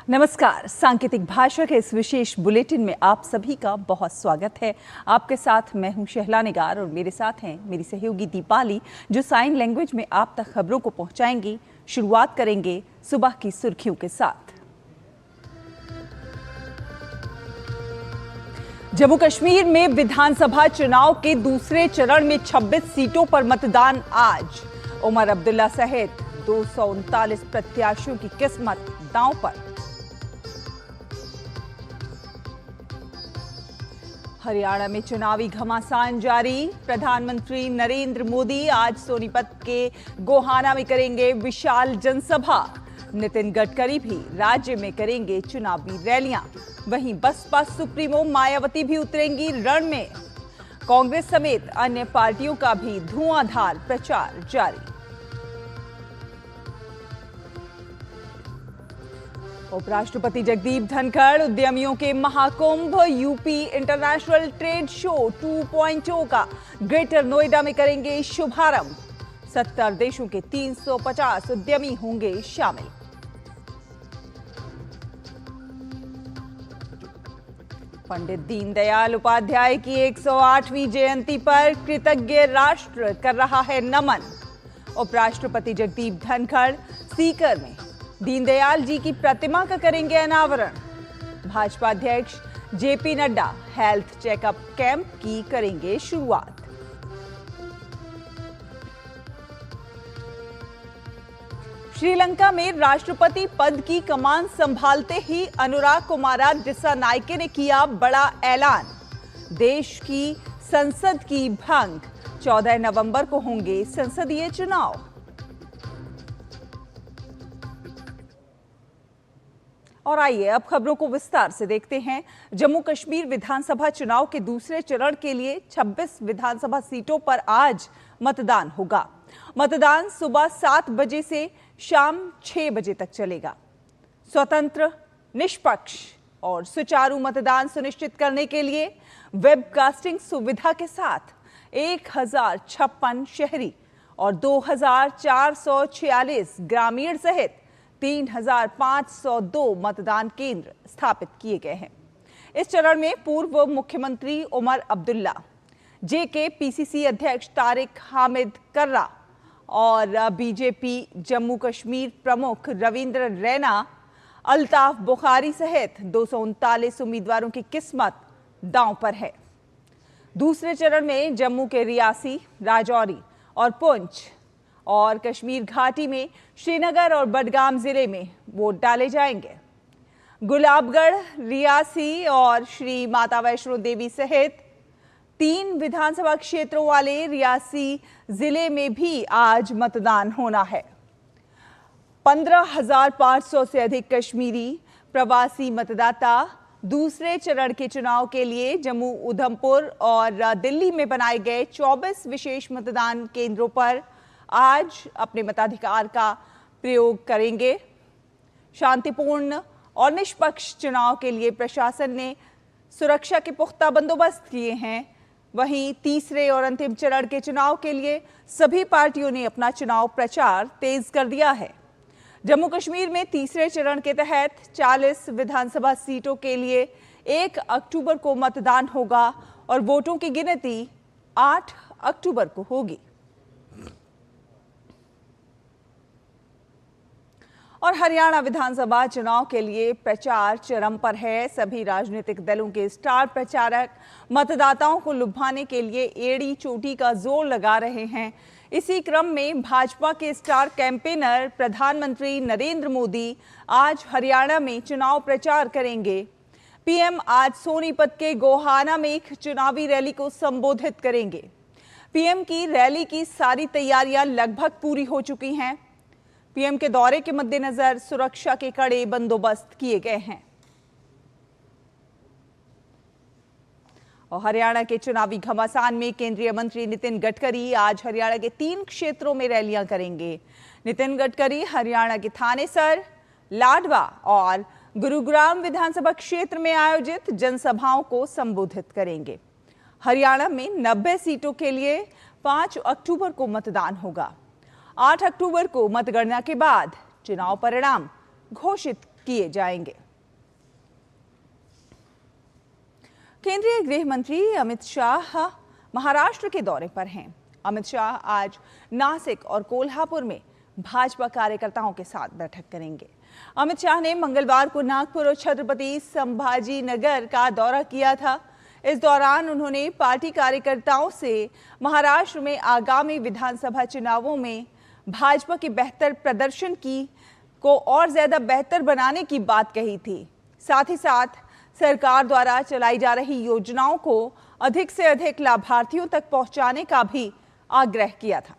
नमस्कार। सांकेतिक भाषा के इस विशेष बुलेटिन में आप सभी का बहुत स्वागत है। आपके साथ मैं हूं शहला निगार और मेरे साथ हैं मेरी सहयोगी दीपाली, जो साइन लैंग्वेज में आप तक खबरों को पहुंचाएंगी। शुरुआत करेंगे सुबह की सुर्खियों के साथ। जम्मू कश्मीर में विधानसभा चुनाव के दूसरे चरण में 26 सीटों पर मतदान आज। उमर अब्दुल्ला सहित 239 प्रत्याशियों की किस्मत दांव पर। हरियाणा में चुनावी घमासान जारी। प्रधानमंत्री नरेंद्र मोदी आज सोनीपत के गोहाना में करेंगे विशाल जनसभा। नितिन गडकरी भी राज्य में करेंगे चुनावी रैलियां। वहीं बसपा सुप्रीमो मायावती भी उतरेंगी रण में। कांग्रेस समेत अन्य पार्टियों का भी धुआंधार प्रचार जारी। उपराष्ट्रपति जगदीप धनखड़ उद्यमियों के Mahakumbh UP international trade show 2.0 का ग्रेटर नोएडा में करेंगे शुभारंभ। 70 देशों के 350 उद्यमी होंगे शामिल। पंडित दीनदयाल उपाध्याय की 108वीं जयंती पर कृतज्ञ राष्ट्र कर रहा है नमन। उपराष्ट्रपति जगदीप धनखड़ सीकर में दीनदयाल जी की प्रतिमा का करेंगे अनावरण। भाजपा अध्यक्ष JP Nadda health checkup camp की करेंगे शुरुआत। श्रीलंका में राष्ट्रपति पद की कमान संभालते ही अनुराग कुमारा दिसानायके ने किया बड़ा ऐलान। देश की संसद की भंग, 14 नवंबर को होंगे संसदीय चुनाव। और आइए अब खबरों को विस्तार से देखते हैं। जम्मू कश्मीर विधानसभा चुनाव के दूसरे चरण के लिए 26 विधानसभा सीटों पर आज मतदान होगा। मतदान सुबह 7 बजे से शाम 6 बजे तक चलेगा। स्वतंत्र, निष्पक्ष और सुचारू मतदान सुनिश्चित करने के लिए वेबकास्टिंग सुविधा के साथ 1056 शहरी और 2446 ग्रामीण सहित 3502 मतदान केंद्र स्थापित किए गए हैं। इस चरण में पूर्व मुख्यमंत्री उमर अब्दुल्ला, जेके पीसीसी अध्यक्ष तारिक हामिद कर्रा और बीजेपी जम्मू कश्मीर प्रमुख रविंद्र रैना, अल्ताफ बुखारी सहित 239 उम्मीदवारों की किस्मत दांव पर है। दूसरे चरण में जम्मू के रियासी, राजौरी और पुंछ और कश्मीर घाटी में श्रीनगर और बडगाम जिले में वोट डाले जाएंगे। गुलाबगढ़, रियासी और श्री माता वैष्णो देवी सहित 3 विधानसभा क्षेत्रों वाले रियासी जिले में भी आज मतदान होना है। 15,500 से अधिक कश्मीरी प्रवासी मतदाता दूसरे चरण के चुनाव के लिए जम्मू, उधमपुर और दिल्ली में बनाए गए 24 विशेष मतदान केंद्रों पर आज अपने मताधिकार का प्रयोग करेंगे। शांतिपूर्ण और निष्पक्ष चुनाव के लिए प्रशासन ने सुरक्षा के पुख्ता बंदोबस्त किए हैं। वहीं तीसरे और अंतिम चरण के चुनाव के लिए सभी पार्टियों ने अपना चुनाव प्रचार तेज कर दिया है। जम्मू कश्मीर में तीसरे चरण के तहत 40 विधानसभा सीटों के लिए 1 अक्टूबर को मतदान होगा और वोटों की गिनती 8 अक्टूबर को होगी। और हरियाणा विधानसभा चुनाव के लिए प्रचार चरम पर है। सभी राजनीतिक दलों के स्टार प्रचारक मतदाताओं को लुभाने के लिए एड़ी चोटी का जोर लगा रहे हैं। इसी क्रम में भाजपा के स्टार कैंपेनर प्रधानमंत्री नरेंद्र मोदी आज हरियाणा में चुनाव प्रचार करेंगे। पीएम आज सोनीपत के गोहाना में एक चुनावी रैली को संबोधित करेंगे। पीएम की रैली की सारी तैयारियां लगभग पूरी हो चुकी हैं। पीएम के दौरे के मद्देनजर सुरक्षा के कड़े बंदोबस्त किए गए हैं। और हरियाणा के चुनावी घमासान में केंद्रीय मंत्री नितिन गडकरी आज हरियाणा के 3 क्षेत्रों में रैलियां करेंगे। नितिन गडकरी हरियाणा के थानेसर, लाडवा और गुरुग्राम विधानसभा क्षेत्र में आयोजित जनसभाओं को संबोधित करेंगे। हरियाणा में 90 सीटों के लिए 5 अक्टूबर को मतदान होगा। 8 अक्टूबर को मतगणना के बाद चुनाव परिणाम घोषित किए जाएंगे। केंद्रीय गृह मंत्री अमित शाह महाराष्ट्र के दौरे पर हैं। अमित शाह आज नासिक और कोल्हापुर में भाजपा कार्यकर्ताओं के साथ बैठक करेंगे। अमित शाह ने मंगलवार को नागपुर और छत्रपति संभाजी नगर का दौरा किया था। इस दौरान उन्होंने पार्टी कार्यकर्ताओं से महाराष्ट्र में आगामी विधानसभा चुनावों में भाजपा के बेहतर प्रदर्शन को और ज्यादा बेहतर बनाने की बात कही थी। साथ ही साथ सरकार द्वारा चलाई जा रही योजनाओं को अधिक से अधिक लाभार्थियों तक पहुंचाने का भी आग्रह किया था।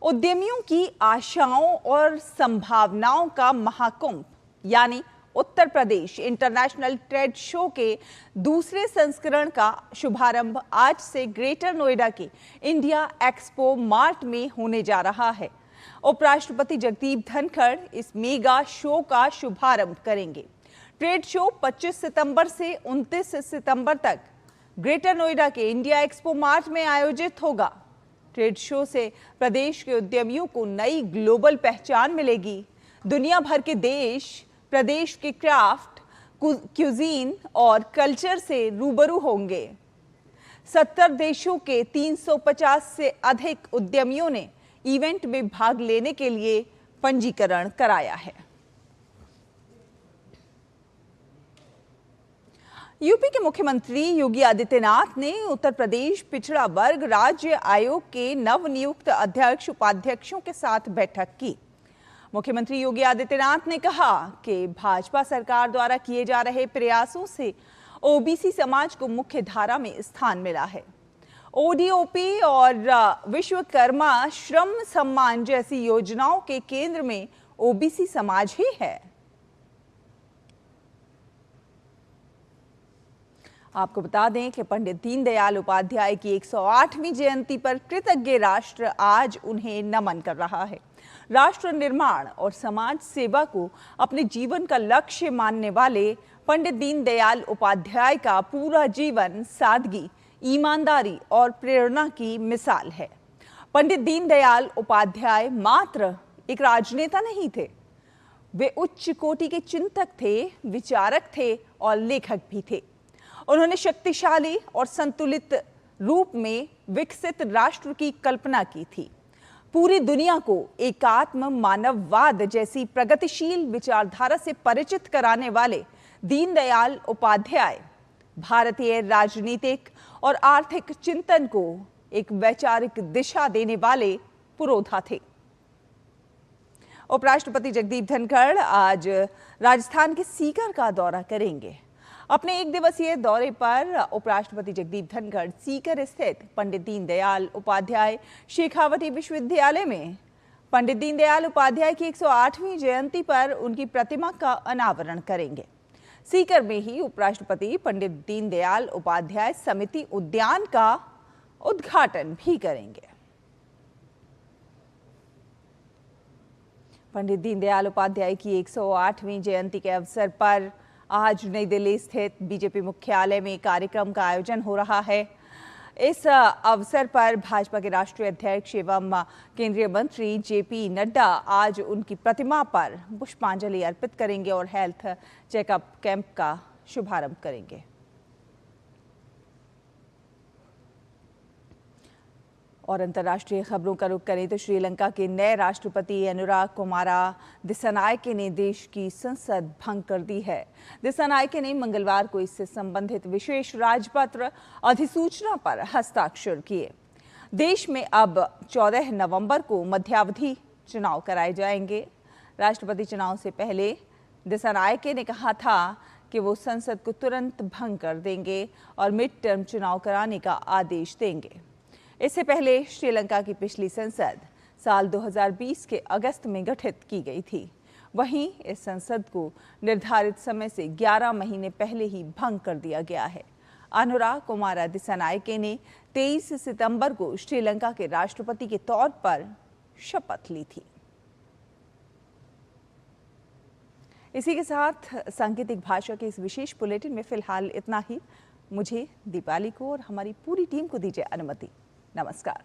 उद्यमियों की आशाओं और संभावनाओं का महाकुंभ यानी Uttar Pradesh international trade show के दूसरे संस्करण का शुभारंभ आज से ग्रेटर नोएडा के इंडिया एक्सपो मार्ट में होने जा रहा है। उपराष्ट्रपति जगदीप धनखड़ इस मेगा शो का शुभारंभ करेंगे। ट्रेड शो 25 सितंबर से 29 सितंबर तक ग्रेटर नोएडा के इंडिया एक्सपो मार्ट में आयोजित होगा। ट्रेड शो से प्रदेश के उद्यमियों को नई ग्लोबल पहचान मिलेगी। दुनिया भर के देश प्रदेश के क्राफ्ट, क्यूजीन और कल्चर से रूबरू होंगे। 70 देशों के 350 से अधिक उद्यमियों ने इवेंट में भाग लेने के लिए पंजीकरण कराया है। यूपी के मुख्यमंत्री योगी आदित्यनाथ ने उत्तर प्रदेश पिछड़ा वर्ग राज्य आयोग के नवनियुक्त अध्यक्ष उपाध्यक्षों के साथ बैठक की। मुख्यमंत्री योगी आदित्यनाथ ने कहा कि भाजपा सरकार द्वारा किए जा रहे प्रयासों से ओबीसी समाज को मुख्य धारा में स्थान मिला है। ओडीओपी और विश्वकर्मा श्रम सम्मान जैसी योजनाओं के केंद्र में ओबीसी समाज ही है। आपको बता दें कि पंडित दीनदयाल उपाध्याय की 108वीं जयंती पर कृतज्ञ राष्ट्र आज उन्हें नमन कर रहा है। राष्ट्र निर्माण और समाज सेवा को अपने जीवन का लक्ष्य मानने वाले पंडित दीनदयाल उपाध्याय का पूरा जीवन सादगी, ईमानदारी और प्रेरणा की मिसाल है। पंडित दीनदयाल उपाध्याय मात्र एक राजनेता नहीं थे, वे उच्च कोटि के चिंतक थे, विचारक थे और लेखक भी थे। उन्होंने शक्तिशाली और संतुलित रूप में विकसित राष्ट्र की कल्पना की थी। पूरी दुनिया को एकात्म मानववाद जैसी प्रगतिशील विचारधारा से परिचित कराने वाले दीनदयाल उपाध्याय भारतीय राजनीतिक और आर्थिक चिंतन को एक वैचारिक दिशा देने वाले पुरोधा थे। उपराष्ट्रपति जगदीप धनखड़ आज राजस्थान के सीकर का दौरा करेंगे। अपने एक दिवसीय दौरे पर उपराष्ट्रपति जगदीप धनखड़ सीकर स्थित पंडित दीनदयाल उपाध्याय शेखावटी विश्वविद्यालय में पंडित दीनदयाल उपाध्याय की 108वीं जयंती पर उनकी प्रतिमा का अनावरण करेंगे। सीकर में ही उपराष्ट्रपति पंडित दीनदयाल उपाध्याय समिति उद्यान का उद्घाटन भी करेंगे। पंडित दीनदयाल उपाध्याय की 108वीं जयंती के अवसर पर आज नई दिल्ली स्थित बीजेपी मुख्यालय में कार्यक्रम का आयोजन हो रहा है। इस अवसर पर भाजपा के राष्ट्रीय अध्यक्ष एवं केंद्रीय मंत्री जेपी नड्डा आज उनकी प्रतिमा पर पुष्पांजलि अर्पित करेंगे और हेल्थ चेकअप कैंप का शुभारंभ करेंगे। और अंतर्राष्ट्रीय खबरों का रुख करें तो श्रीलंका के नए राष्ट्रपति अनुराग कुमारा दिसानायके ने देश की संसद भंग कर दी है। दिसानायके ने मंगलवार को इससे संबंधित विशेष राजपत्र अधिसूचना पर हस्ताक्षर किए। देश में अब 14 नवंबर को मध्यावधि चुनाव कराए जाएंगे। राष्ट्रपति चुनाव से पहले दिसानायके ने कहा था कि वो संसद को तुरंत भंग कर देंगे और मिड टर्म चुनाव कराने का आदेश देंगे। इससे पहले श्रीलंका की पिछली संसद साल 2020 के अगस्त में गठित की गई थी। वहीं इस संसद को निर्धारित समय से 11 महीने पहले ही भंग कर दिया गया है। अनुराग कुमारा दिसानायके ने 23 सितंबर को श्रीलंका के राष्ट्रपति के तौर पर शपथ ली थी। इसी के साथ सांकेतिक भाषा के इस विशेष बुलेटिन में फिलहाल इतना ही। मुझे, दीपाली को और हमारी पूरी टीम को दीजिए अनुमति। नमस्कार।